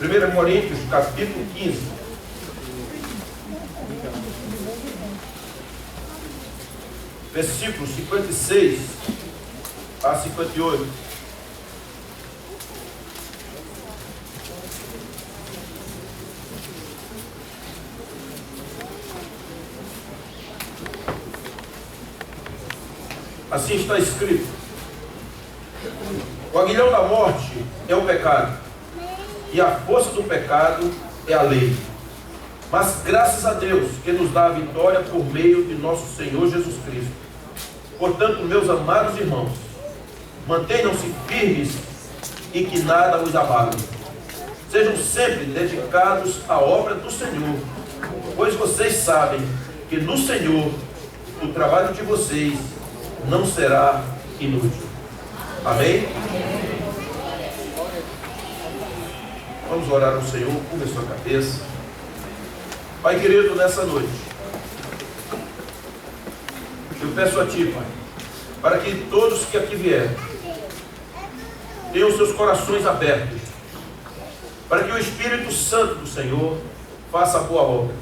1 Coríntios, capítulo 15. Versículos 56 a 58. Assim está escrito: o aguilhão da morte é o pecado, e a força do pecado é a lei. Mas graças a Deus que nos dá a vitória por meio de nosso Senhor Jesus Cristo. Portanto, meus amados irmãos, mantenham-se firmes e que nada os abale. Sejam sempre dedicados à obra do Senhor, pois vocês sabem que no Senhor o trabalho de vocês não será inútil. Amém? Vamos orar ao Senhor, curva a sua cabeça. Pai querido, nessa noite, eu peço a Ti, Pai, para que todos que aqui vierem tenham seus corações abertos, para que o Espírito Santo do Senhor faça a boa obra.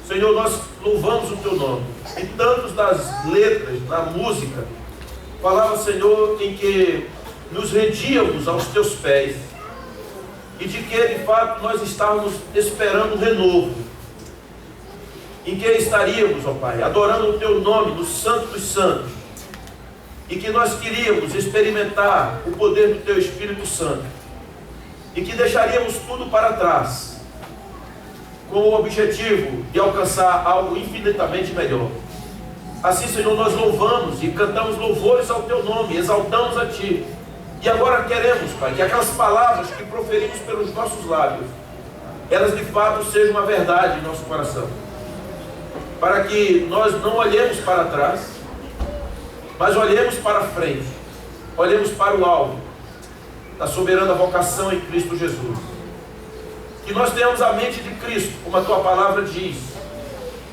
Senhor, nós louvamos o Teu nome. E tantos das letras, na música, falava, Senhor, em que nos rendíamos aos Teus pés, e de que, de fato, nós estávamos esperando um renovo, em que estaríamos, ó Pai, adorando o Teu nome no Santo dos Santos, e que nós queríamos experimentar o poder do Teu Espírito Santo, e que deixaríamos tudo para trás, com o objetivo de alcançar algo infinitamente melhor. Assim, Senhor, nós louvamos e cantamos louvores ao Teu nome, exaltamos a Ti. E agora queremos, Pai, que aquelas palavras que proferimos pelos nossos lábios, elas de fato sejam uma verdade em nosso coração. Para que nós não olhemos para trás, mas olhemos para frente, olhemos para o alvo da soberana vocação em Cristo Jesus. Que nós tenhamos a mente de Cristo, como a Tua palavra diz,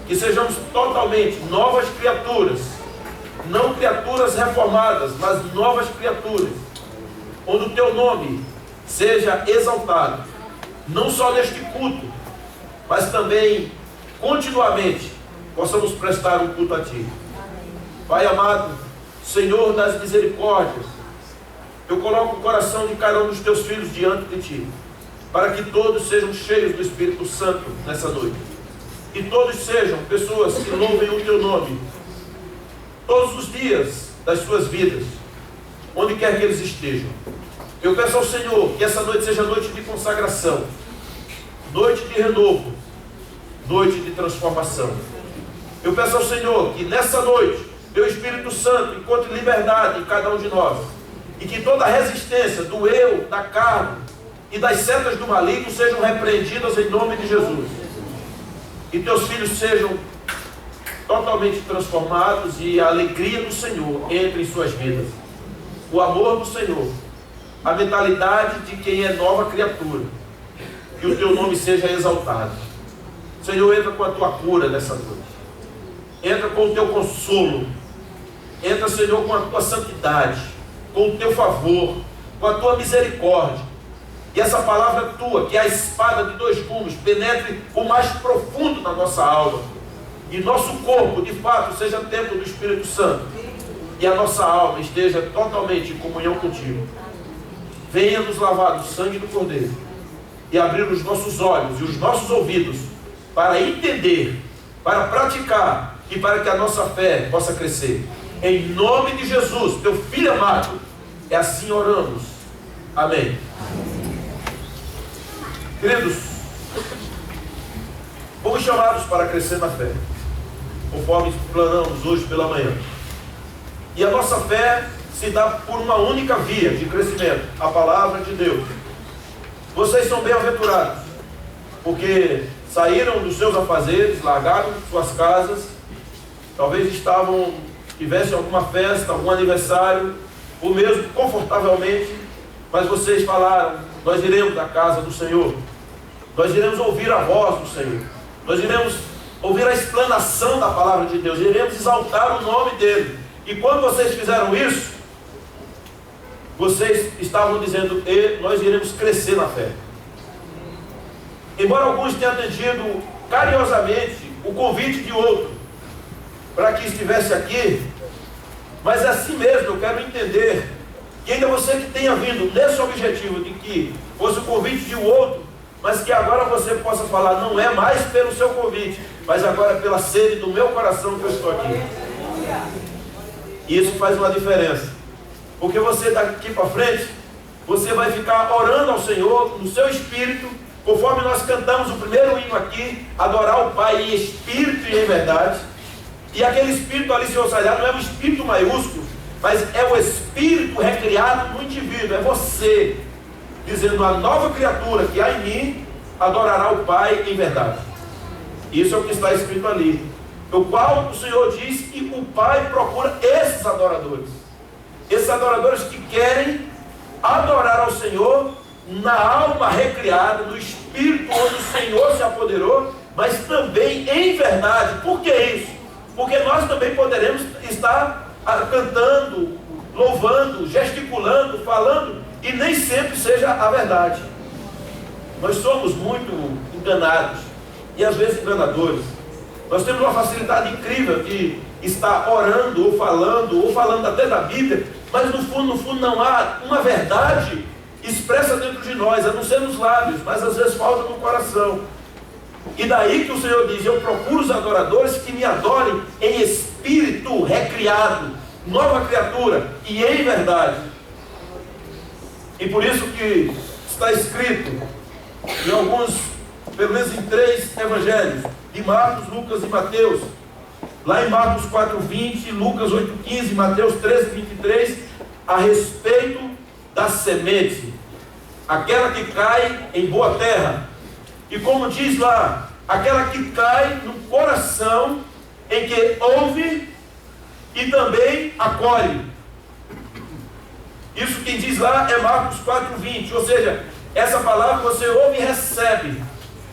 que sejamos totalmente novas criaturas, não criaturas reformadas, mas novas criaturas, onde o Teu nome seja exaltado, não só neste culto, mas também continuamente possamos prestar um culto a Ti. Pai amado, Senhor das misericórdias, eu coloco o coração de cada um dos Teus filhos diante de Ti, para que todos sejam cheios do Espírito Santo nessa noite, e todos sejam pessoas que louvem o Teu nome todos os dias das suas vidas, onde quer que eles estejam. Eu peço ao Senhor que essa noite seja noite de consagração, noite de renovo, noite de transformação. Eu peço ao Senhor que nessa noite Teu Espírito Santo encontre liberdade em cada um de nós, e que toda a resistência do eu, da carne e das setas do maligno sejam repreendidas em nome de Jesus, e Teus filhos sejam totalmente transformados, e a alegria do Senhor entre em suas vidas, o amor do Senhor, a mentalidade de quem é nova criatura, que o Teu nome seja exaltado. Senhor, entra com a Tua cura nessa noite, entra com o Teu consolo, entra, Senhor, com a Tua santidade, com o Teu favor, com a Tua misericórdia. E essa palavra Tua, que é a espada de dois gumes, penetre o mais profundo na nossa alma, e nosso corpo, de fato, seja templo do Espírito Santo, e a nossa alma esteja totalmente em comunhão contigo. Venha nos lavar do sangue do Cordeiro, e abrir os nossos olhos e os nossos ouvidos, para entender, para praticar, e para que a nossa fé possa crescer. Em nome de Jesus, Teu Filho amado, é assim oramos. Amém. Queridos, fomos chamados para crescer na fé, conforme planamos hoje pela manhã. E a nossa fé se dá por uma única via de crescimento, a palavra de Deus. Vocês são bem-aventurados, porque saíram dos seus afazeres, largaram suas casas, talvez tivessem alguma festa, algum aniversário, ou mesmo confortavelmente, mas vocês falaram: nós iremos à casa do Senhor, nós iremos ouvir a voz do Senhor, nós iremos ouvir a explanação da palavra de Deus, iremos exaltar o nome dEle. E quando vocês fizeram isso, vocês estavam dizendo: nós iremos crescer na fé. embora alguns tenham atendido carinhosamente o convite de outro para que estivesse aqui, mas assim mesmo eu quero entender que ainda você que tenha vindo nesse objetivo de que fosse o convite de um outro, mas que agora você possa falar, não é mais pelo seu convite, mas agora pela sede do meu coração que eu estou aqui. E isso faz uma diferença, porque você daqui para frente, você vai ficar orando ao Senhor no seu espírito, conforme nós cantamos o primeiro hino aqui, adorar o Pai em espírito e em verdade. E aquele espírito ali, Senhor Salhado, não é um espírito maiúsculo, mas é o espírito recriado no indivíduo, é você, dizendo, a nova criatura que há em mim, adorará o Pai em verdade. Isso é o que está escrito ali, o qual o Senhor diz que o Pai procura esses adoradores que querem adorar ao Senhor na alma recriada, no espírito onde o Senhor se apoderou, mas também em verdade. Por que isso? Porque nós também poderemos estar cantando, louvando, gesticulando, falando, e nem sempre seja a verdade. Nós somos muito enganados, e às vezes enganadores. Nós temos uma facilidade incrível de estar orando, ou falando até da Bíblia, mas no fundo não há uma verdade expressa dentro de nós, a não ser nos lábios, mas às vezes falta no coração. E daí que o Senhor diz, eu procuro os adoradores que me adorem em espírito recriado, nova criatura, e em verdade. E por isso que está escrito em alguns, pelo menos em 3 evangelhos, de Marcos, Lucas e Mateus, lá em Marcos 4:20, Lucas 8:15, Mateus 13:23, a respeito da semente, aquela que cai em boa terra, e como diz lá, aquela que cai no coração, em que ouve e também acolhe. Isso quem diz lá é Marcos 4:20, ou seja, essa palavra você ouve e recebe,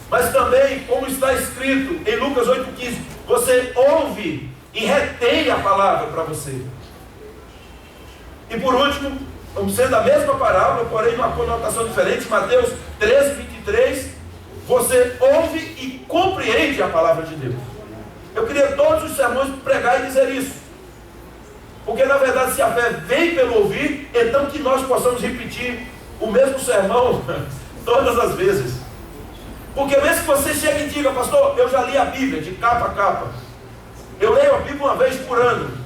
mas também, como está escrito em Lucas 8:15, você ouve e retém a palavra para você. E por último, sendo a mesma parábola, porém numa conotação diferente, Mateus 13:23, você ouve e compreende a palavra de Deus. Eu queria todos os sermões pregar e dizer isso, porque na verdade se a fé vem pelo ouvir, então que nós possamos repetir o mesmo sermão todas as vezes. Porque mesmo que você chegue e diga, pastor, eu já li a Bíblia de capa a capa, eu leio a Bíblia uma vez por ano,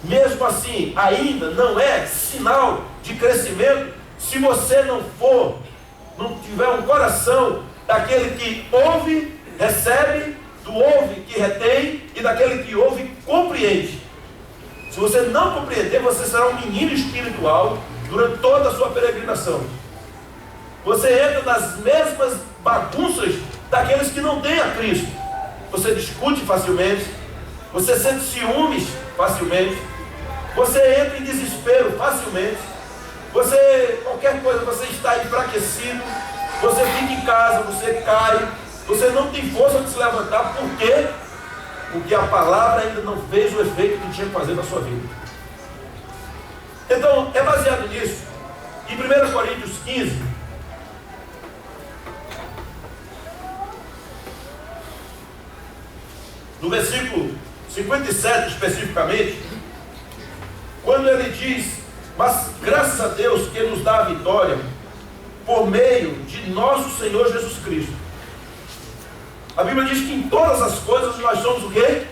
mesmo assim ainda não é sinal de crescimento se você não tiver um coração daquele que ouve, recebe, do ouve que retém e daquele que ouve e compreende. Se você não compreender, você será um menino espiritual durante toda a sua peregrinação. Você entra nas mesmas bagunças daqueles que não têm a Cristo. Você discute facilmente, você sente ciúmes facilmente, você entra em desespero facilmente, qualquer coisa, você está enfraquecido, você fica em casa, você cai, você não tem força de se levantar. Por quê? Porque a palavra ainda não fez o efeito que tinha que fazer na sua vida. Então, é baseado nisso, em 1 Coríntios 15, no versículo 57 especificamente, quando ele diz, mas graças a Deus que nos dá a vitória por meio de nosso Senhor Jesus Cristo. A Bíblia diz que em todas as coisas nós somos o quê?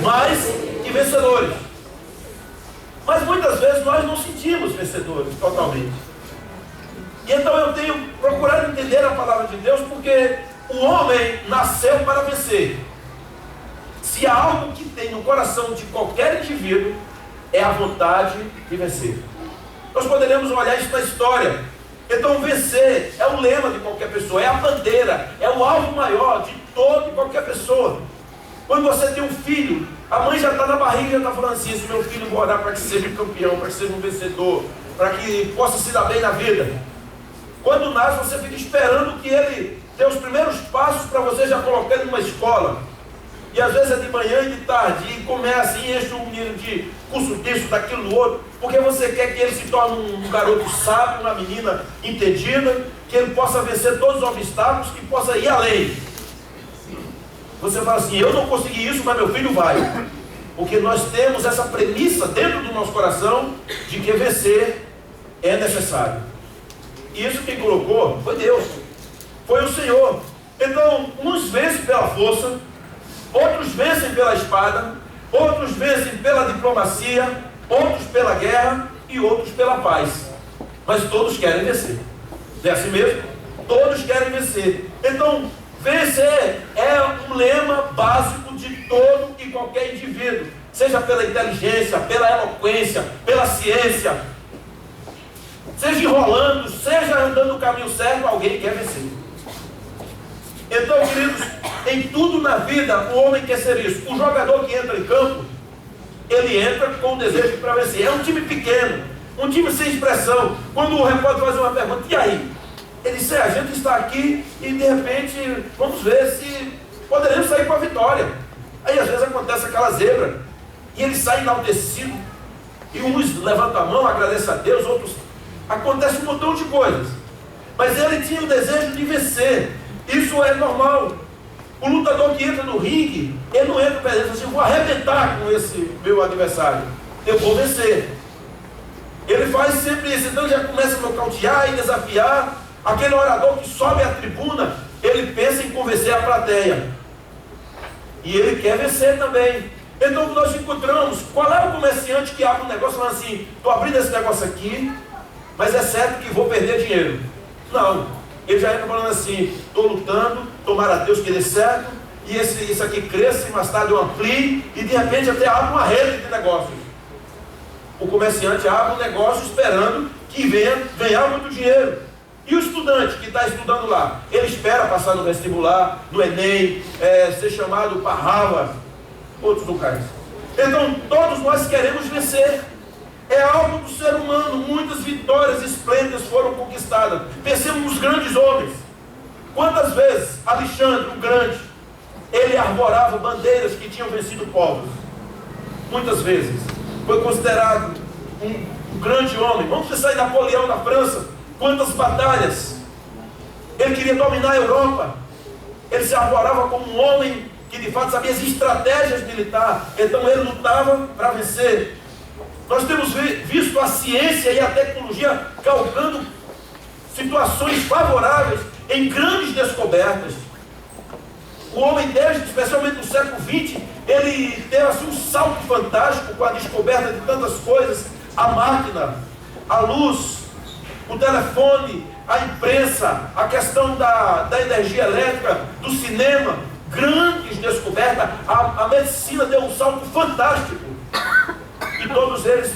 Mais que vencedores. Mas muitas vezes nós não sentimos vencedores totalmente. E então eu tenho procurado entender a palavra de Deus, porque o homem nasceu para vencer. Se há algo que tem no coração de qualquer indivíduo, é a vontade de vencer. Nós poderemos olhar isso na história. Então vencer é o lema de qualquer pessoa, é a bandeira, é o alvo maior de toda e qualquer pessoa. Quando você tem um filho, a mãe já está na barriga, já está falando assim, esse meu filho vou orar para que seja um campeão, para que seja um vencedor, para que possa se dar bem na vida. Quando nasce, você fica esperando que ele dê os primeiros passos para você já colocar ele numa escola. E às vezes é de manhã e de tarde, e começa e enche o menino de curso disso, daquilo, do outro, porque você quer que ele se torne um garoto sábio, uma menina entendida, que ele possa vencer todos os obstáculos, que possa ir além. Você fala assim, eu não consegui isso, mas meu filho vai. Porque nós temos essa premissa dentro do nosso coração de que vencer é necessário. E isso quem colocou foi Deus, foi o Senhor. Então, uns vencem pela força, outros vencem pela espada, outros vencem pela diplomacia, outros pela guerra e outros pela paz. Mas todos querem vencer. Não é assim mesmo? Todos querem vencer. Então, vencer é um lema básico de todo e qualquer indivíduo. Seja pela inteligência, pela eloquência, pela ciência. Seja enrolando, seja andando no caminho certo, alguém quer vencer. Então, queridos, em tudo na vida, o homem quer ser isso. O jogador que entra em campo, ele entra com o desejo para vencer. É um time pequeno, um time sem expressão. Quando o repórter faz uma pergunta, e aí? Ele diz, a gente está aqui e de repente vamos ver se poderemos sair com a vitória. Aí às vezes acontece aquela zebra, e ele sai enaltecido, e uns levantam a mão, agradecem a Deus, outros... Acontece um montão de coisas. Mas ele tinha o desejo de vencer. Isso é normal. O lutador que entra no ringue, ele não entra pensando assim, vou arrebentar com esse meu adversário. Eu vou vencer. Ele faz sempre isso. Então já começa a nocautear e desafiar. Aquele orador que sobe à tribuna, ele pensa em convencer a plateia. E ele quer vencer também. Então nós encontramos, qual é o comerciante que abre um negócio falando assim, estou abrindo esse negócio aqui, mas é certo que vou perder dinheiro. Não, ele já entra falando assim, estou lutando, tomara a Deus que dê certo, e isso aqui cresça, e mais tarde eu amplie, e de repente até abre uma rede de negócios. O comerciante abre um negócio esperando que venha ganhar muito dinheiro. E o estudante que está estudando lá, ele espera passar no vestibular, no Enem, ser chamado para Harvard, outros locais. Então todos nós queremos vencer. É algo do ser humano. Muitas vitórias esplêndidas foram conquistadas. Pensemos nos grandes homens. Quantas vezes Alexandre o Grande, ele arvorava bandeiras que tinham vencido povos? Muitas vezes. Foi considerado um grande homem. Vamos pensar em Napoleão na França. Quantas batalhas. Ele queria dominar a Europa. Ele se arvorava como um homem que de fato sabia as estratégias militares. Então ele lutava para vencer. Nós temos visto a ciência e a tecnologia calcando situações favoráveis em grandes descobertas. O homem desde, especialmente no século XX, ele teve assim um salto fantástico com a descoberta de tantas coisas. A máquina, a luz, o telefone, a imprensa, a questão da energia elétrica, do cinema, grandes descobertas. A medicina deu um salto fantástico. E todos eles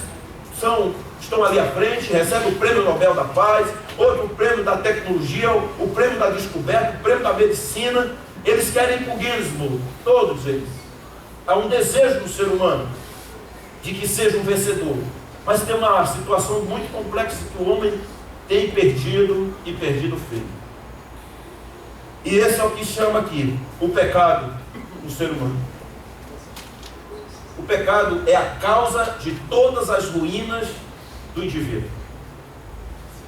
estão ali à frente, recebem o prêmio Nobel da Paz, outro prêmio da tecnologia, o prêmio da descoberta, o prêmio da medicina. Eles querem ir para o Guinness Book, todos eles. Há um desejo do ser humano de que seja um vencedor. Mas tem uma situação muito complexa que o homem tem perdido e perdido feio. E esse é o que chama aqui o pecado do ser humano. O pecado é a causa de todas as ruínas do indivíduo.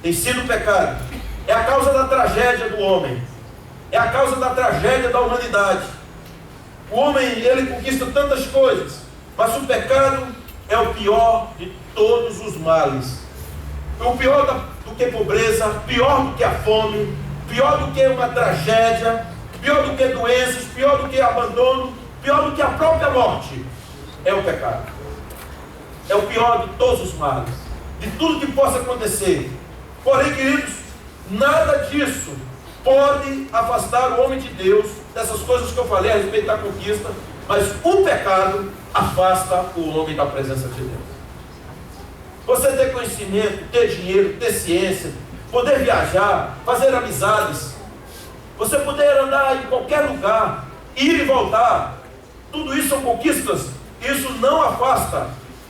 Tem sido o pecado. É a causa da tragédia do homem. É a causa da tragédia da humanidade. O homem, ele conquista tantas coisas, mas o pecado é o pior de todos os males. O pior do que pobreza, pior do que a fome, pior do que uma tragédia, pior do que doenças, pior do que abandono, pior do que a própria morte. É o pecado. É o pior de todos os males, de tudo que possa acontecer. Porém, queridos, nada disso pode afastar o homem de Deus dessas coisas que eu falei a respeito da conquista, mas o pecado afasta o homem da presença de Deus. Você ter conhecimento, ter dinheiro, ter ciência, poder viajar, fazer amizades, você poder andar em qualquer lugar, ir e voltar, tudo isso são conquistas. Isso não afasta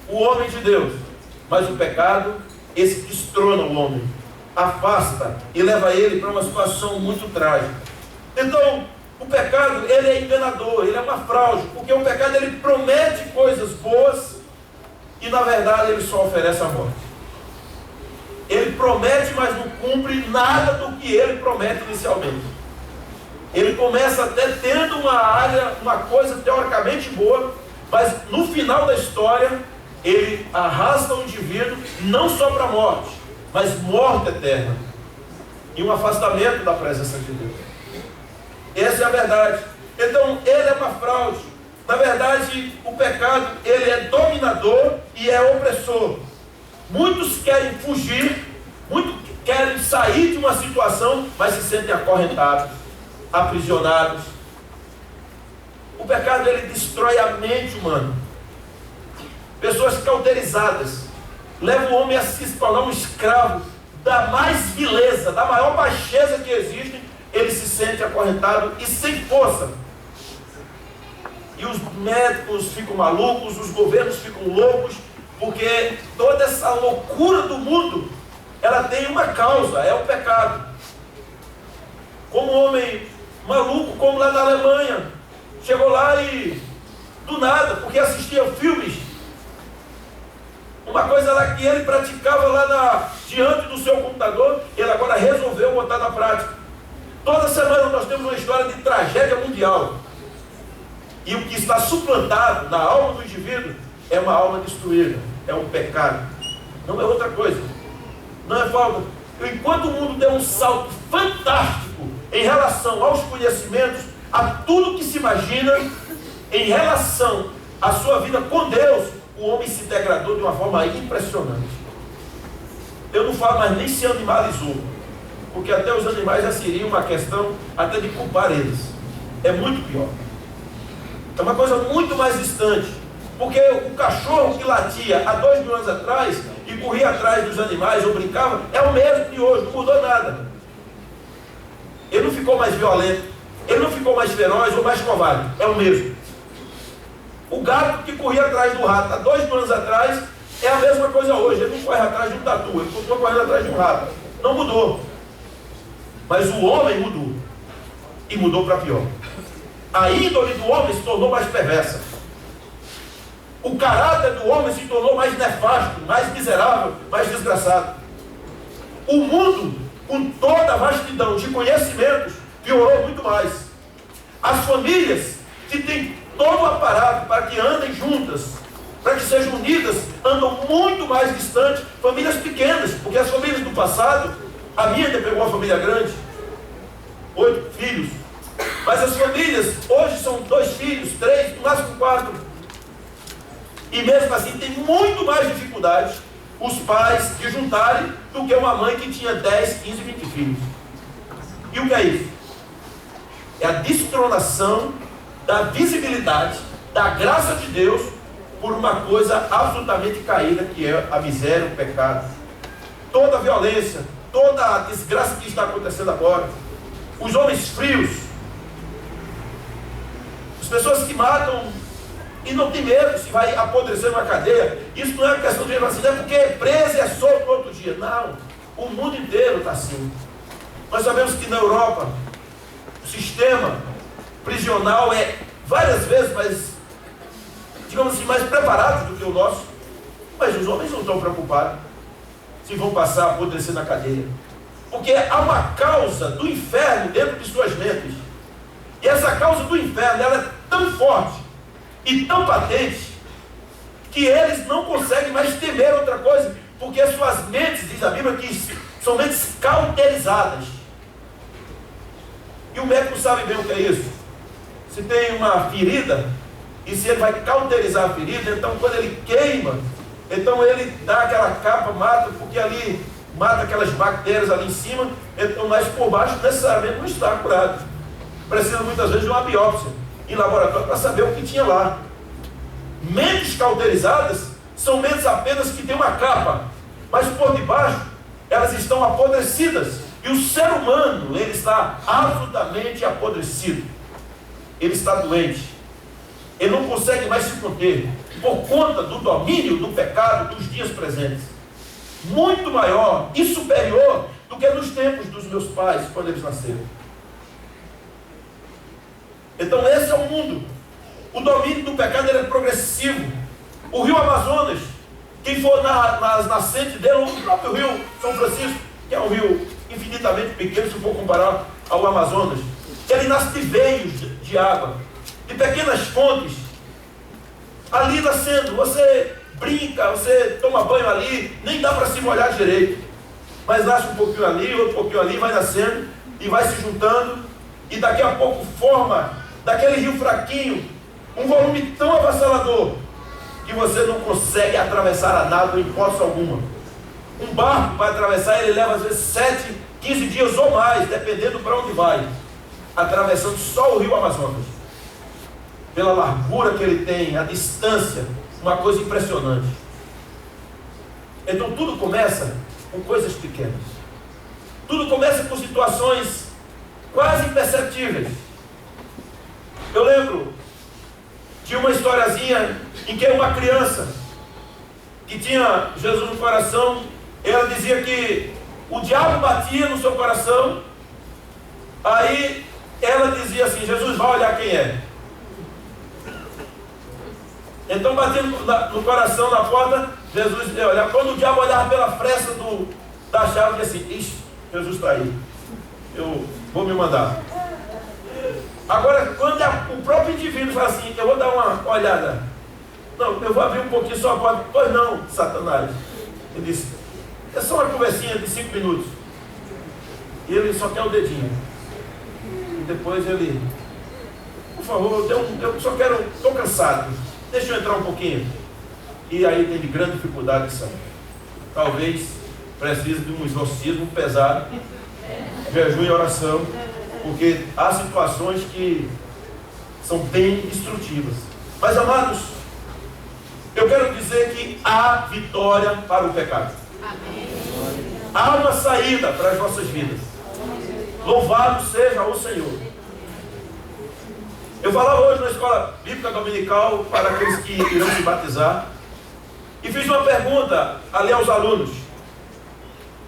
o homem de Deus, mas o pecado, esse destrona o homem, afasta e leva ele para uma situação muito trágica. Então, o pecado, ele é enganador, ele é uma fraude, porque o pecado, ele promete coisas boas e na verdade ele só oferece a morte. Ele promete, mas não cumpre nada do que ele promete inicialmente. Ele começa até tendo uma coisa teoricamente boa, mas no final da história, ele arrasta o indivíduo não só para a morte, mas morte eterna. E um afastamento da presença de Deus. Essa é a verdade. Então, ele é uma fraude. Na verdade, o pecado, ele é dominador e é opressor. Muitos querem fugir, muitos querem sair de uma situação, mas se sentem acorrentados, aprisionados. O pecado, ele destrói a mente humana. Pessoas cauterizadas levam o homem a se tornar um escravo da mais vileza, da maior baixeza que existe. Ele se sente acorrentado e sem força. E os médicos ficam malucos, os governos ficam loucos, porque toda essa loucura do mundo, ela tem uma causa, é o pecado. Como um homem maluco, como lá na Alemanha, chegou lá e, do nada, porque assistia filmes, uma coisa lá que ele praticava lá diante do seu computador, ele agora resolveu botar na prática. Toda semana nós temos uma história de tragédia mundial. E o que está suplantado na alma do indivíduo é uma alma destruída, é um pecado. Não é outra coisa. Não é falta. Enquanto o mundo deu um salto fantástico em relação aos conhecimentos, a tudo que se imagina, em relação à sua vida com Deus, o homem se degradou de uma forma impressionante. Eu não falo mais nem se animalizou, porque até os animais já seria uma questão até de culpar eles. É muito pior. É uma coisa muito mais distante. Porque o cachorro que latia há 2 mil anos atrás e corria atrás dos animais ou brincava, é o mesmo de hoje, não mudou nada. Ele não ficou mais violento, ele não ficou mais feroz ou mais covarde, é o mesmo. O gato que corria atrás do rato há 2 mil anos atrás é a mesma coisa hoje. Ele não corre atrás de um tatu, ele continua correndo atrás de um rato. Não mudou. Mas o homem mudou. E mudou para pior. A índole do homem se tornou mais perversa. O caráter do homem se tornou mais nefasto, mais miserável, mais desgraçado. O mundo, com toda a vastidão de conhecimentos, piorou muito mais. As famílias que têm todo o aparato para que andem juntas, para que sejam unidas, andam muito mais distantes. Famílias pequenas, porque as famílias do passado, a minha ainda pegou uma família grande, 8 filhos, mas as famílias hoje são 2 filhos, 3, no máximo 4, e mesmo assim tem muito mais dificuldade os pais de juntarem do que uma mãe que tinha 10, 15, 20 filhos. E o que é isso? É a destronação da visibilidade, da graça de Deus, por uma coisa absolutamente caída, que é a miséria, o pecado. Toda a violência, toda a desgraça que está acontecendo agora, os homens frios, as pessoas que matam e não tem medo se vai apodrecer numa cadeia. Isso não é uma questão de vacina, é porque é preso e é solto no outro dia. Não, o mundo inteiro está assim. Nós sabemos que na Europa o sistema prisional é várias vezes mais, digamos assim, mais preparado do que o nosso. Mas os homens não estão preocupados se vão passar a apodrecer na cadeia. Porque há uma causa do inferno dentro de suas mentes. E essa causa do inferno, ela é tão forte e tão patente que eles não conseguem mais temer outra coisa, porque suas mentes, diz a Bíblia, que são mentes cauterizadas. E o médico sabe bem o que é isso. Se tem uma ferida, e se ele vai cauterizar a ferida, então quando ele queima, então ele dá aquela capa, mata, porque ali mata aquelas bactérias ali em cima, então, mas por baixo necessariamente não está curado. Precisa muitas vezes de uma biópsia em laboratório para saber o que tinha lá. Mentes cauterizadas são mentes apenas que têm uma capa, mas por debaixo elas estão apodrecidas. E o ser humano, ele está absolutamente apodrecido. Ele está doente. Ele não consegue mais se conter por conta do domínio do pecado dos dias presentes. Muito maior e superior do que nos tempos dos meus pais, quando eles nasceram. Então esse é o mundo. O domínio do pecado, ele é progressivo. O rio Amazonas, Quem for nas nascentes dele, o próprio rio São Francisco, que é um rio infinitamente pequeno, se for comparar ao Amazonas, ele nasce de veios de água, de pequenas fontes, ali nascendo. Você brinca, você toma banho ali, nem dá para se molhar direito, mas nasce um pouquinho ali, outro pouquinho ali, vai nascendo e vai se juntando, e daqui a pouco forma daquele rio fraquinho um volume tão avassalador que você não consegue atravessar a nado em hipótese alguma. Um barco para atravessar, ele leva às vezes 7, 15 dias ou mais, dependendo para onde vai, atravessando só o rio Amazonas, pela largura que ele tem, a distância, uma coisa impressionante. Então tudo começa com coisas pequenas, tudo começa com situações quase imperceptíveis. Eu lembro de uma historiazinha em que uma criança que tinha Jesus no coração, ela dizia que o diabo batia no seu coração, aí ela dizia assim: Jesus vai olhar quem é. Então batia no coração, na porta, Jesus ia olhar. Quando o diabo olhava pela fresta da chave, dizia assim: ixi, Jesus está aí, eu vou me mandar. Agora, quando o próprio indivíduo fala assim: eu vou dar uma olhada, não, eu vou abrir um pouquinho só a porta. Pois não, Satanás. Ele disse: é só uma conversinha de 5 minutos. E ele só quer o dedinho. E depois ele: por favor, eu só quero, estou cansado, deixa eu entrar um pouquinho. E aí teve grande dificuldade de sair. Talvez precise de um exorcismo pesado, jejum e oração, porque há situações que são bem destrutivas. Mas, amados, eu quero dizer que há vitória para o pecado. Amém. Há uma saída para as nossas vidas. Louvado seja o Senhor. Eu falava hoje na escola bíblica dominical para aqueles que irão se batizar, e fiz uma pergunta ali aos alunos: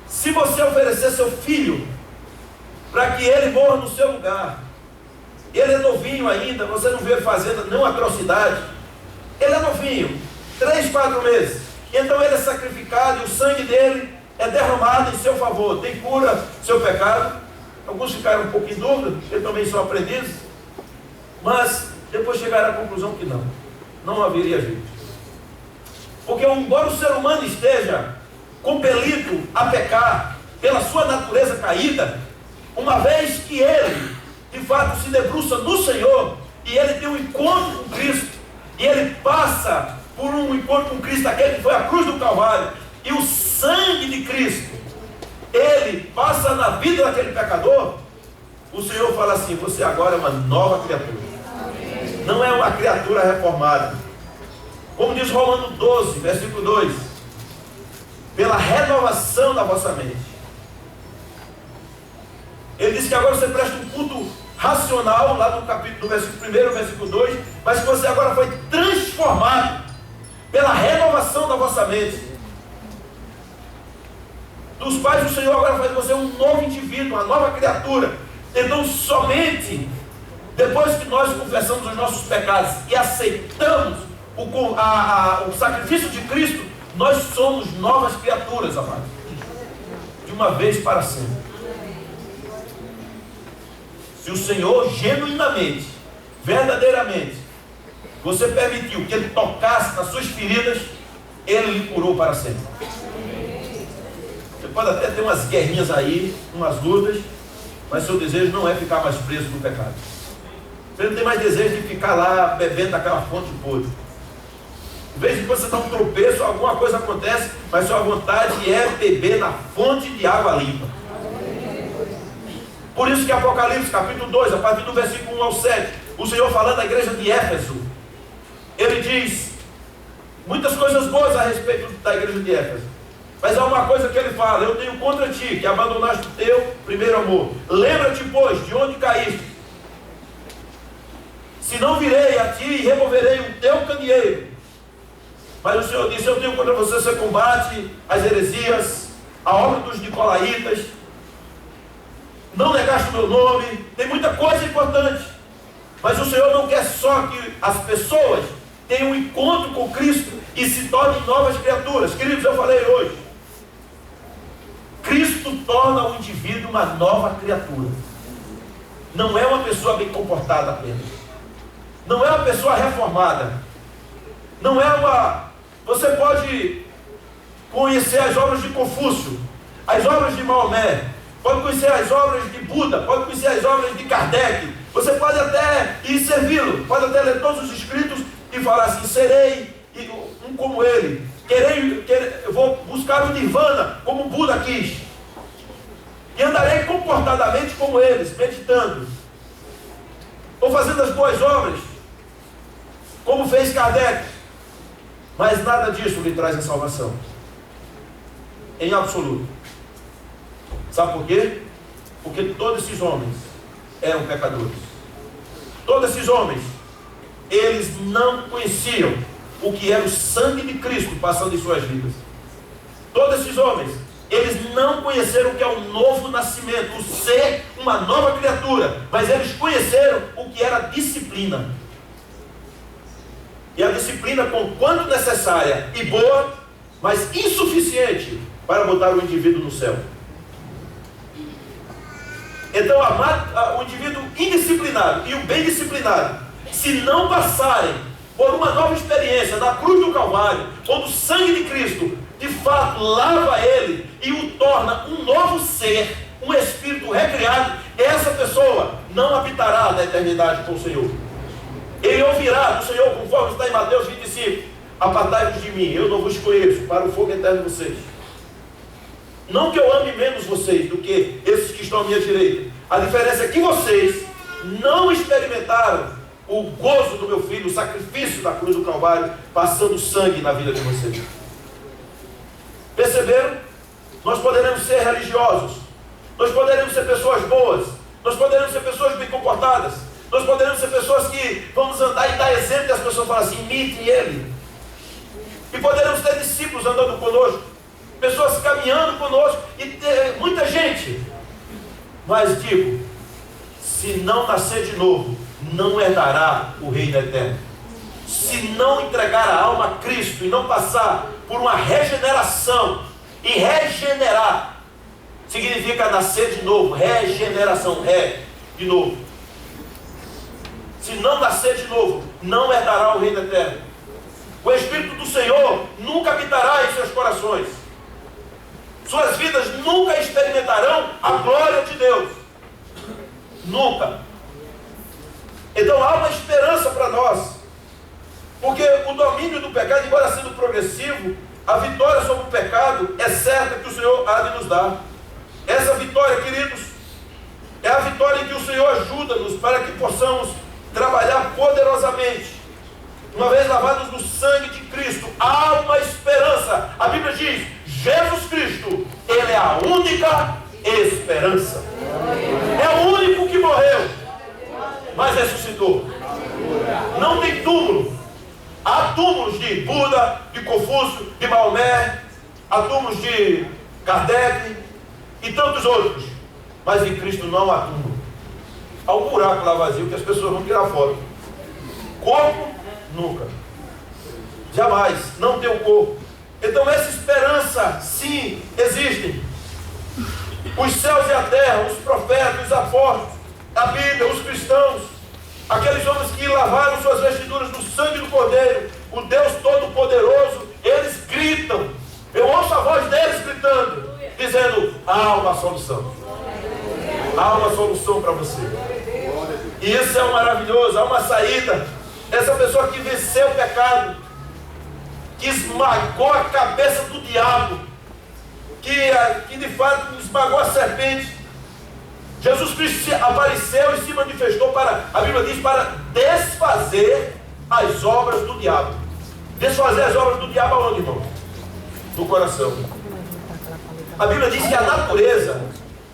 se você oferecer seu filho para que ele morra no seu lugar, ele é novinho ainda, você não vê ele fazendo nenhuma atrocidade, ele é novinho, 3, 4 meses, então ele é sacrificado e o sangue dele é derramado em seu favor, tem cura do seu pecado. Alguns ficaram um pouco em dúvida, eu também sou aprendiz, mas depois chegaram à conclusão que não haveria jeito. Porque embora o ser humano esteja compelido a pecar pela sua natureza caída, uma vez que ele de fato se debruça no Senhor e ele tem um encontro com Cristo, e ele passa por um encontro com Cristo, aquele que foi a cruz do Calvário, e o sangue de Cristo, ele passa na vida daquele pecador, o Senhor fala assim: você agora é uma nova criatura. Não é uma criatura reformada. Como diz Romanos 12, versículo 2: pela renovação da vossa mente. Ele diz que agora você presta um culto racional, lá no capítulo, do versículo 1, versículo 2, mas que você agora foi transformado pela renovação da vossa mente. Dos pais, o Senhor agora faz de você um novo indivíduo, uma nova criatura. Então, somente depois que nós confessamos os nossos pecados e aceitamos o sacrifício de Cristo, nós somos novas criaturas, amados, de uma vez para sempre. Se o Senhor genuinamente, verdadeiramente, você permitiu que Ele tocasse nas suas feridas, Ele lhe curou para sempre. Você pode até ter umas guerrinhas aí, umas lutas, mas seu desejo não é ficar mais preso no pecado. Você não tem mais desejo de ficar lá bebendo daquela fonte podre. De vez em quando você dá um tropeço, alguma coisa acontece, mas sua vontade é beber na fonte de água limpa. Por isso que Apocalipse, capítulo 2, a partir do versículo 1 ao 7, o Senhor falando à igreja de Éfeso, Ele diz muitas coisas boas a respeito da igreja de Éfeso. Mas há uma coisa que Ele fala: eu tenho contra ti, que abandonaste o teu primeiro amor. Lembra-te, pois, de onde caíste. Se não virei a ti e removerei o teu candeeiro. Mas o Senhor disse: eu tenho contra você combate as heresias, a obra dos nicolaítas, não negaste o meu nome. Tem muita coisa importante. Mas o Senhor não quer só que as pessoas tenham um encontro com Cristo e se tornem novas criaturas. Queridos, eu falei hoje, Cristo torna o indivíduo uma nova criatura. Não é uma pessoa bem comportada apenas. Não é uma pessoa reformada. Não é uma... Você pode conhecer as obras de Confúcio, as obras de Maomé, pode conhecer as obras de Buda, pode conhecer as obras de Kardec. Você pode até ir servi-lo, pode até ler todos os escritos e falar assim: serei um como ele, eu vou buscar o Nirvana como Buda quis, e andarei comportadamente como eles, meditando, ou fazendo as boas obras, como fez Kardec. Mas nada disso lhe traz a salvação, em absoluto. Sabe por quê? Porque todos esses homens eram pecadores. Todos esses homens, eles não conheciam o que era o sangue de Cristo passando em suas vidas. Todos esses homens, eles não conheceram o que é o novo nascimento, o ser uma nova criatura, mas eles conheceram o que era disciplina. E a disciplina, conquanto necessária e boa, mas insuficiente para botar o indivíduo no céu. Então, o indivíduo indisciplinado e o bem disciplinado, se não passarem por uma nova experiência na cruz do Calvário, onde o sangue de Cristo, de fato, lava ele e o torna um novo ser, um espírito recriado, essa pessoa não habitará na eternidade com o Senhor. Ele ouvirá do Senhor, conforme está em Mateus 25: apartai-vos de mim, eu não vos conheço, para o fogo eterno de vocês. Não que eu ame menos vocês do que esses que estão à minha direita. A diferença é que vocês não experimentaram o gozo do meu filho, o sacrifício da cruz do Calvário, passando sangue na vida de vocês. Perceberam? Nós poderemos ser religiosos, nós poderemos ser pessoas boas, nós poderemos ser pessoas bem comportadas, nós poderemos ser pessoas que vamos andar e dar exemplo, e as pessoas falam assim: imitem ele. E poderemos ter discípulos andando conosco, pessoas caminhando conosco, e ter muita gente. Mas digo, se não nascer de novo, não herdará o reino eterno. Se não entregar a alma a Cristo e não passar por uma regeneração, e regenerar significa nascer de novo, regeneração, de novo. Se não nascer de novo, não herdará o reino eterno. O Espírito do Senhor nunca habitará em seus corações. Suas vidas nunca experimentarão a glória de Deus. Nunca. Então há uma esperança para nós. Porque o domínio do pecado, embora sendo progressivo, a vitória sobre o pecado é certa que o Senhor há de nos dar. Essa vitória, queridos, é a vitória em que o Senhor ajuda-nos para que possamos trabalhar poderosamente. Uma vez lavados no sangue de Cristo, há uma esperança. A Bíblia diz: Jesus Cristo, Ele é a única esperança. É o único que morreu, mas ressuscitou. Não tem túmulo. Há túmulos de Buda, de Confúcio, de Maomé, há túmulos de Kardec e tantos outros, mas em Cristo não há túmulo. Há um buraco lá vazio que as pessoas vão tirar foto. Corpo, nunca. Jamais. Não tem o corpo. Então essa esperança, sim, existe. Os céus e a terra, os profetas, os apóstolos, a Bíblia, os cristãos, aqueles homens que lavaram suas vestiduras no sangue do Cordeiro, o Deus Todo-Poderoso, eles gritam. Eu ouço a voz deles gritando, dizendo: há uma solução. Há uma solução para você. E isso é maravilhoso, há uma saída. Essa pessoa que venceu o pecado, que esmagou a cabeça do diabo, que de fato esmagou a serpente. Jesus Cristo apareceu e se manifestou para, a Bíblia diz, para desfazer as obras do diabo. Desfazer as obras do diabo aonde, irmão? No coração. A Bíblia diz que a natureza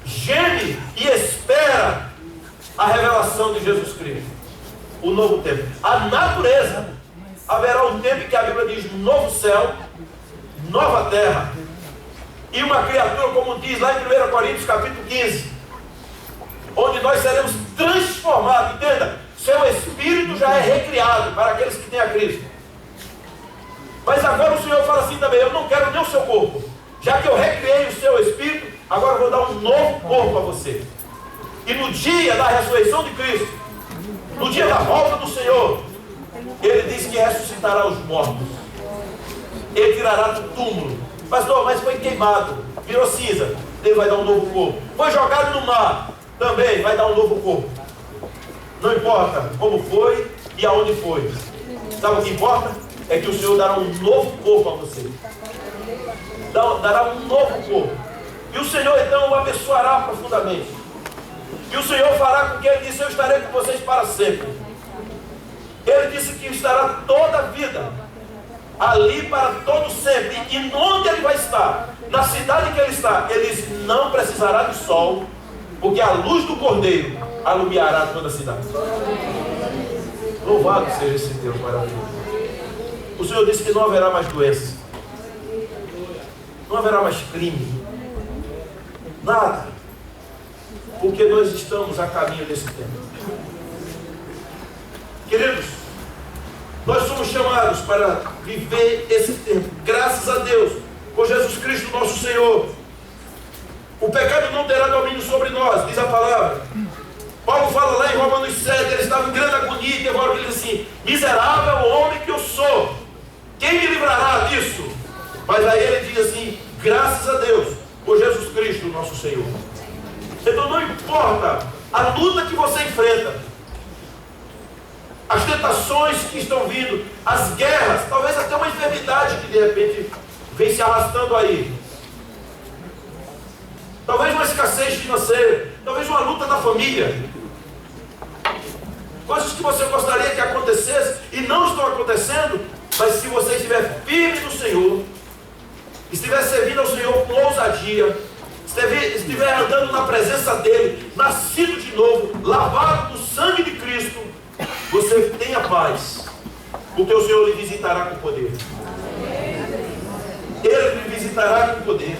geme e espera a revelação de Jesus Cristo, o novo tempo. A natureza, haverá um tempo que a Bíblia diz novo céu, nova terra, e uma criatura, como diz lá em 1 Coríntios capítulo 15, onde nós seremos transformados. Entenda, seu espírito já é recriado para aqueles que têm a Cristo. Mas agora o Senhor fala assim também: eu não quero nem o seu corpo. Já que eu recriei o seu espírito, agora eu vou dar um novo corpo a você. E no dia da ressurreição de Cristo, no dia da volta do Senhor, Ele diz que ressuscitará os mortos. Ele tirará do túmulo. Pastor, mas foi queimado, virou cinza. Ele vai dar um novo corpo. Foi jogado no mar, também vai dar um novo corpo. Não importa como foi e aonde foi. Sabe o que importa? É que o Senhor dará um novo corpo a você. Dará um novo corpo. E o Senhor então o abençoará profundamente. E o Senhor fará com que Ele disse: eu estarei com vocês para sempre. Ele disse que estará toda a vida ali para todo sempre. E onde Ele vai estar, na cidade que Ele está, Ele disse: não precisará de sol, porque a luz do Cordeiro alumiará toda a cidade. Louvado seja esse Deus maravilhoso. O Senhor disse que não haverá mais doença, não haverá mais crime, nada, porque nós estamos a caminho desse tempo. Queridos, nós somos chamados para viver esse tempo, graças a Deus, por Jesus Cristo nosso Senhor. O pecado não terá domínio sobre nós, diz a palavra. Paulo fala lá em Romanos 7, ele estava em grande agonia, e agora ele diz assim: miserável homem que eu sou, quem me livrará disso? Mas aí ele diz assim: graças a Deus, por Jesus Cristo nosso Senhor. Então não importa a luta que você enfrenta, as tentações que estão vindo, as guerras, talvez até uma enfermidade que de repente vem se arrastando aí, talvez uma escassez financeira, talvez uma luta na família, coisas que você gostaria que acontecesse e não estão acontecendo. Mas se você estiver firme no Senhor, estiver servindo ao Senhor com ousadia, estiver andando na presença dEle, nascido de novo, lavado do sangue de Cristo, você tenha paz, porque o Senhor lhe visitará com poder. Ele lhe visitará com poder.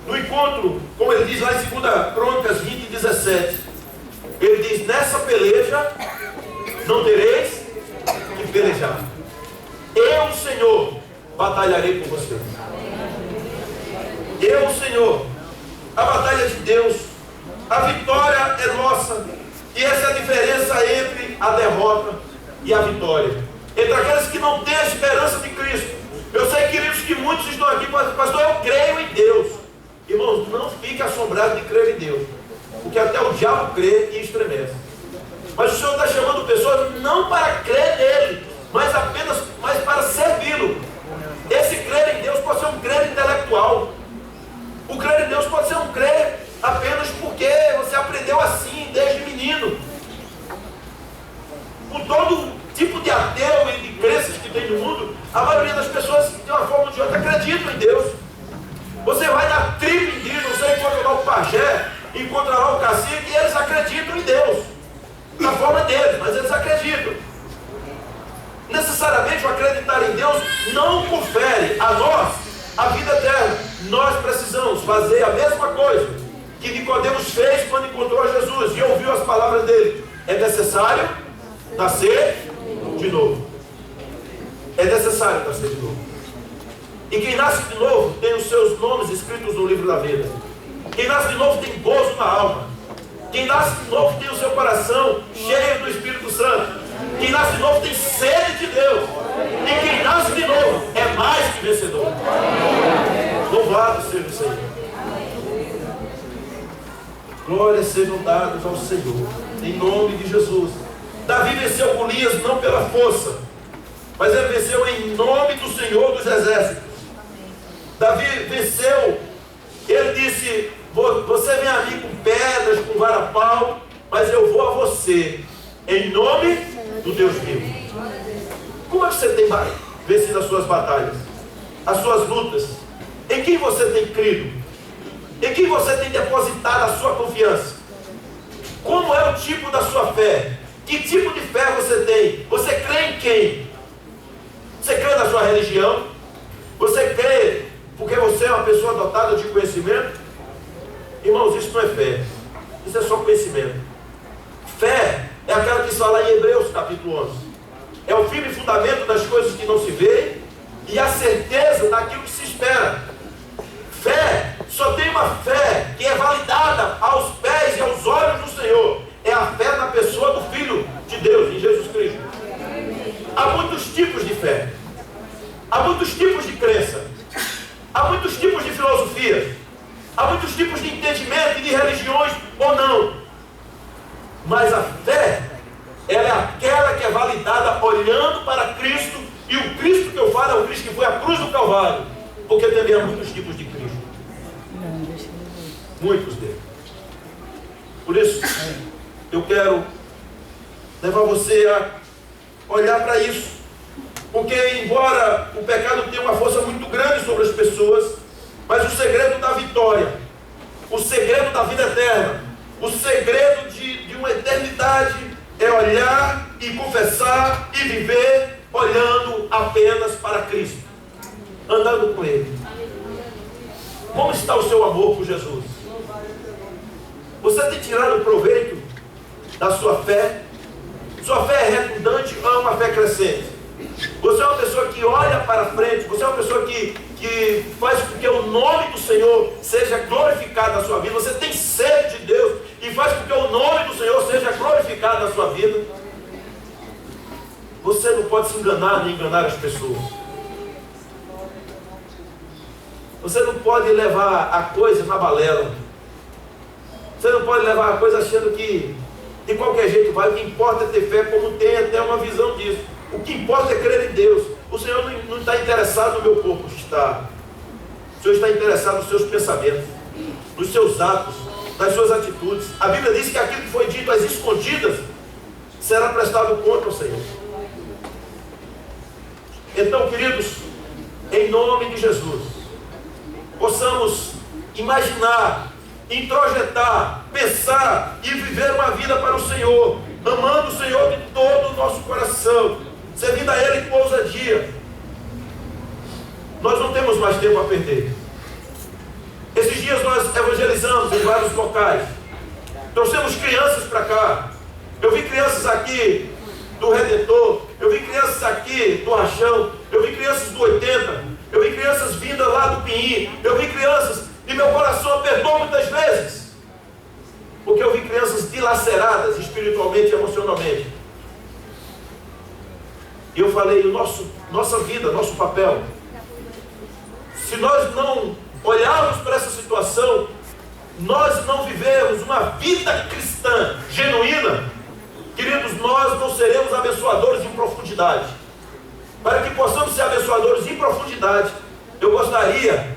No encontro, como ele diz lá em 2 Crônicas 20:17, ele diz: nessa peleja não tereis que pelejar. Eu, Senhor, batalharei por você. Eu, Senhor. A batalha é de Deus. A vitória é nossa. E essa é a diferença entre a derrota e a vitória. Entre aqueles que não têm a esperança de Cristo. Eu sei, queridos, que muitos estão aqui: pastor, eu creio em Deus. Irmãos, não fique assombrado de crer em Deus, porque até o diabo crê e estremece. Mas o Senhor está chamando pessoas não para crer nele, mas para servi-lo. Esse crer em Deus pode ser um crer intelectual. O crer em Deus pode ser um crer apenas porque você aprendeu assim desde menino. Com todo tipo de ateu e de crenças que tem no mundo, a maioria das pessoas, de uma forma ou de outra, acreditam em Deus. Você vai na tribo indígena, você encontra lá o pajé, encontra lá o cacique, e eles acreditam em Deus, da forma deles, mas eles acreditam. Necessariamente o acreditar em Deus não confere a nós a vida eterna. Nós precisamos fazer a mesma coisa que Nicodemos fez quando encontrou Jesus e ouviu as palavras dele: é necessário nascer de novo. É necessário nascer de novo. E quem nasce de novo tem os seus nomes escritos no livro da vida. Quem nasce de novo tem gozo na alma. Quem nasce de novo tem o seu coração cheio do Espírito Santo. Quem nasce de novo tem sede de Deus. E quem nasce de novo é mais que vencedor. Louvado seja o Senhor. Glórias sejam dadas ao Senhor, em nome de Jesus. Davi venceu Golias não pela força, mas ele venceu em nome do Senhor dos Exércitos. Davi venceu. Ele disse: você vem a mim com pedras, com vara-pau, mas eu vou a você em nome do Deus vivo. Como é que você tem vencido as suas batalhas, as suas lutas? Em quem você tem crido? Em quem você tem depositado a sua confiança? Como é o tipo da sua fé? Que tipo de fé você tem? Você crê em quem? Você crê na sua religião? Você crê porque você é uma pessoa dotada de conhecimento? Irmãos, isso não é fé. Isso é só conhecimento. Fé é aquela que se fala em Hebreus capítulo 11. é o firme fundamento das coisas que não se vê e a certeza daquilo que se espera. Fé, só tem uma fé que é validada aos pés e aos olhos do Senhor. É a fé na pessoa do Filho de Deus, em Jesus Cristo. Há muitos tipos de fé. Há muitos tipos de crença. Há muitos tipos de filosofia. Há muitos tipos de entendimento e de religiões ou não. Mas a fé, ela é aquela que é validada olhando para Cristo. E o Cristo que eu falo é o Cristo que foi à cruz do Calvário. Porque também há muitos tipos de Cristo. Muitos deles. Por isso, eu quero levar você a olhar para isso. Porque embora o pecado tenha uma força muito grande sobre as pessoas, mas o segredo da vitória, o segredo da vida eterna, o segredo de uma eternidade é olhar e confessar e viver olhando apenas para Cristo, andando com Ele. Como está o seu amor por Jesus? Você tem tirado proveito da sua fé? Sua fé é redundante ou é uma fé crescente? Você é uma pessoa que olha para frente, você é uma pessoa que faz com que o nome do Senhor seja glorificado na sua vida, você tem sede de Deus e faz com que o nome do Senhor seja glorificado na sua vida. Você não pode se enganar nem enganar as pessoas. Você não pode levar a coisa na balela. Você não pode levar a coisa achando que de qualquer jeito vai. O que importa é ter fé, como tem até uma visão disso. O que importa é crer em Deus. O Senhor não está interessado no meu corpo, está. O Senhor está interessado nos seus pensamentos, nos seus atos, nas suas atitudes. A Bíblia diz que aquilo que foi dito às escondidas será prestado contra o Senhor. Então, queridos, em nome de Jesus, possamos imaginar, introjetar, pensar e viver uma vida para o Senhor, amando o Senhor de todo o nosso coração, servindo a Ele com ousadia. Nós não temos mais tempo a perder. Esses dias nós evangelizamos em vários locais. Trouxemos crianças para cá. Eu vi crianças aqui do Redentor. Eu vi crianças aqui do Rachão. Eu vi crianças do 80. Eu vi crianças vindas lá do Pinhim. Eu vi crianças e meu coração apertou muitas vezes. Porque eu vi crianças dilaceradas espiritualmente e emocionalmente. E eu falei, nossa vida, nosso papel. Se nós não olharmos para essa situação, nós não vivemos uma vida cristã genuína, queridos, nós não seremos abençoadores em profundidade. Para que possamos ser abençoadores em profundidade, eu gostaria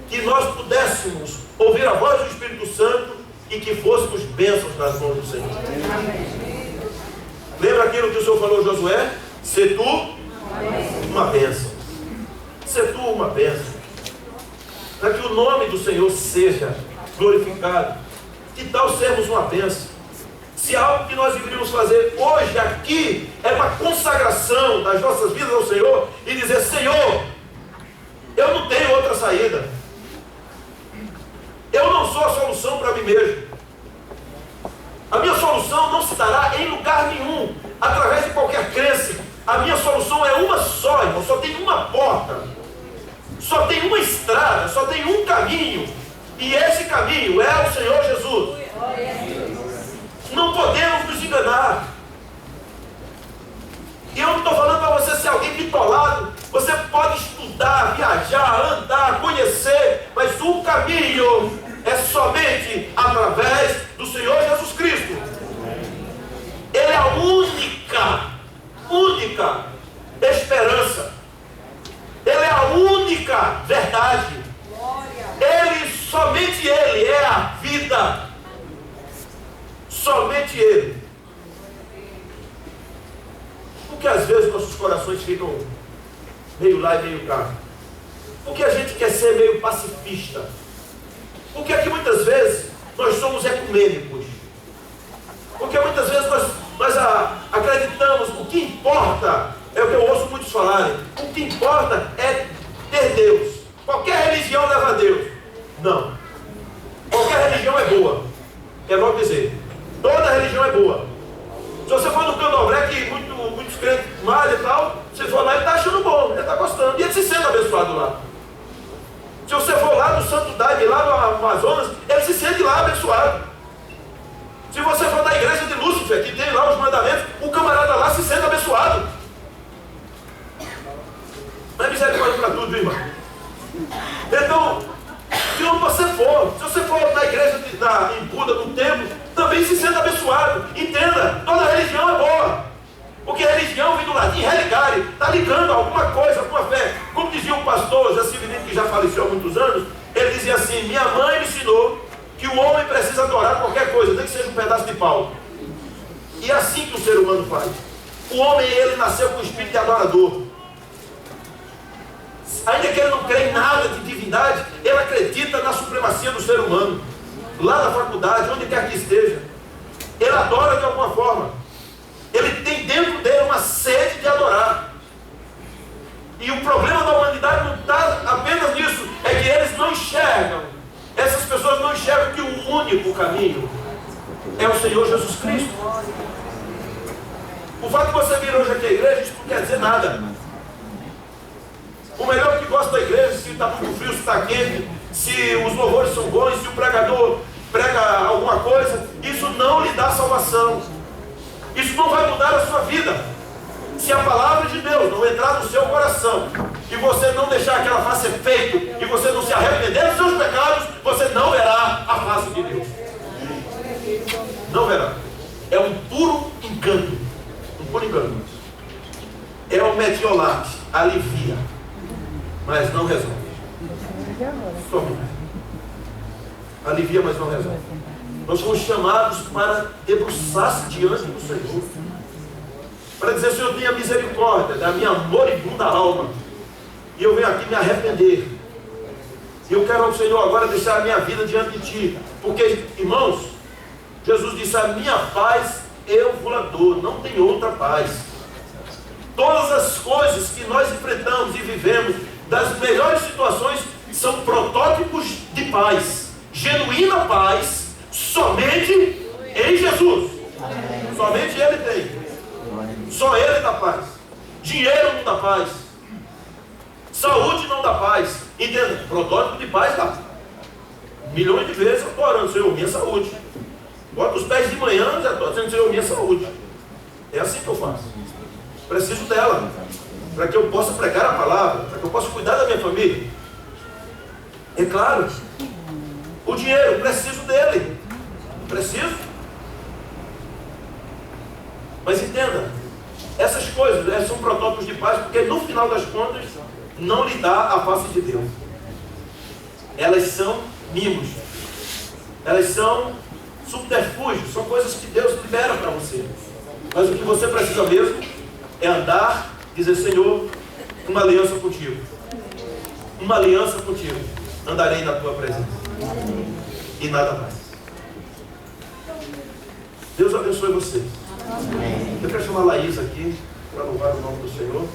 que nós pudéssemos ouvir a voz do Espírito Santo e que fôssemos bênçãos nas mãos do Senhor. Lembra aquilo que o Senhor falou a Josué? Se tu uma bênção. Se tu uma bênção. Para que o nome do Senhor seja glorificado. Que tal sermos uma bênção? Se algo que nós deveríamos fazer hoje aqui é uma consagração das nossas vidas ao Senhor e dizer, Senhor, eu não tenho outra saída. Eu não sou a solução para mim mesmo. A minha solução não se dará em lugar nenhum, através de qualquer crença. A minha solução é uma só, irmão. Só tem uma porta, só tem uma estrada, só tem um caminho. E esse caminho é o Senhor Jesus. Não podemos nos enganar. E eu não estou falando para você ser alguém bitolado. Você pode estudar, viajar, andar, conhecer, mas o caminho é somente através do Senhor Jesus Cristo. Ele é a única esperança. Ele é a única verdade. Somente Ele é a vida. Somente Ele. Porque às vezes nossos corações ficam meio lá e meio cá. Porque a gente quer ser meio pacifista. Porque aqui muitas vezes nós somos ecumênicos. Porque muitas vezes nós acreditamos, o que importa, é o que eu ouço muitos falarem, o que importa é ter Deus. Qualquer religião leva a Deus. Não. Qualquer religião é boa. É bom dizer. Toda religião é boa. Se você for no candomblé, que muitos crentes malha e tal, você for lá, ele está achando bom, ele está gostando, e ele se sente abençoado lá. Se você for lá no Santo Daime, lá no Amazonas, ele se sente lá abençoado. Se você for na igreja de Lúcifer, que tem lá os mandamentos, o camarada lá se sente abençoado. Não é misericórdia para tudo, irmão. Então, se onde você for, se você for na igreja em Buda, no templo, também se sente abençoado. Entenda, toda religião é boa. Porque religião vem do latim religare, está ligando a alguma coisa, alguma fé. Como dizia o pastor José Severino, que já faleceu há muitos anos, ele dizia assim: minha mãe me ensinou que o homem precisa adorar qualquer coisa, nem que seja um pedaço de pau. E é assim que o ser humano faz. O homem, ele nasceu com o espírito de adorador. Ainda que ele não crê em nada de divindade, ele acredita na supremacia do ser humano. Lá na faculdade, onde quer que esteja, ele adora de alguma forma. Ele tem dentro dele uma sede de adorar. E o problema da humanidade não está apenas nisso, é que eles não enxergam. Essas pessoas não enxergam que o único caminho é o Senhor Jesus Cristo. O fato de você vir hoje aqui à igreja, isso não quer dizer nada. O melhor que gosta da igreja, se está muito frio, se está quente, se os louvores são bons, se o pregador prega alguma coisa, isso não lhe dá salvação. Isso não vai mudar a sua vida. Se a palavra de Deus não entrar no seu coração e você não deixar aquela face ser feita e você não se arrepender dos seus pecados, você não verá a face de Deus. Não verá. É um puro engano. Um puro engano. É um metiolate. Alivia. Mas não resolve. Só alivia, mas não resolve. Nós fomos chamados para debruçar-se diante do Senhor. Para dizer: Senhor, tenha misericórdia da minha moribunda alma. E eu venho aqui me arrepender. E eu quero ao Senhor agora deixar a minha vida diante de Ti. Porque, irmãos, Jesus disse: a minha paz eu vos dou, não tem outra paz. Todas as coisas que nós enfrentamos e vivemos, das melhores situações, são protótipos de paz. Genuína paz, somente em Jesus. Somente Ele tem. Só Ele dá paz. Dinheiro não dá paz. Saúde não dá paz. Entenda? Protótipo de paz dá. Milhões de vezes eu estou orando: Senhor, minha saúde. Bota os pés de manhã, já estou dizendo: Senhor, minha saúde. É assim que eu faço. Preciso dela, para que eu possa pregar a palavra, para que eu possa cuidar da minha família. É claro. O dinheiro, preciso dele. Preciso. Mas entenda, essas coisas são protótipos de paz, porque no final das contas não lhe dá a face de Deus. Elas são mimos. Elas são subterfúgios, são coisas que Deus libera para você. Mas o que você precisa mesmo é andar, dizer: Senhor, uma aliança contigo. Uma aliança contigo. Andarei na tua presença. E nada mais. Deus abençoe vocês. Eu quero chamar a Laís aqui para louvar o nome do Senhor.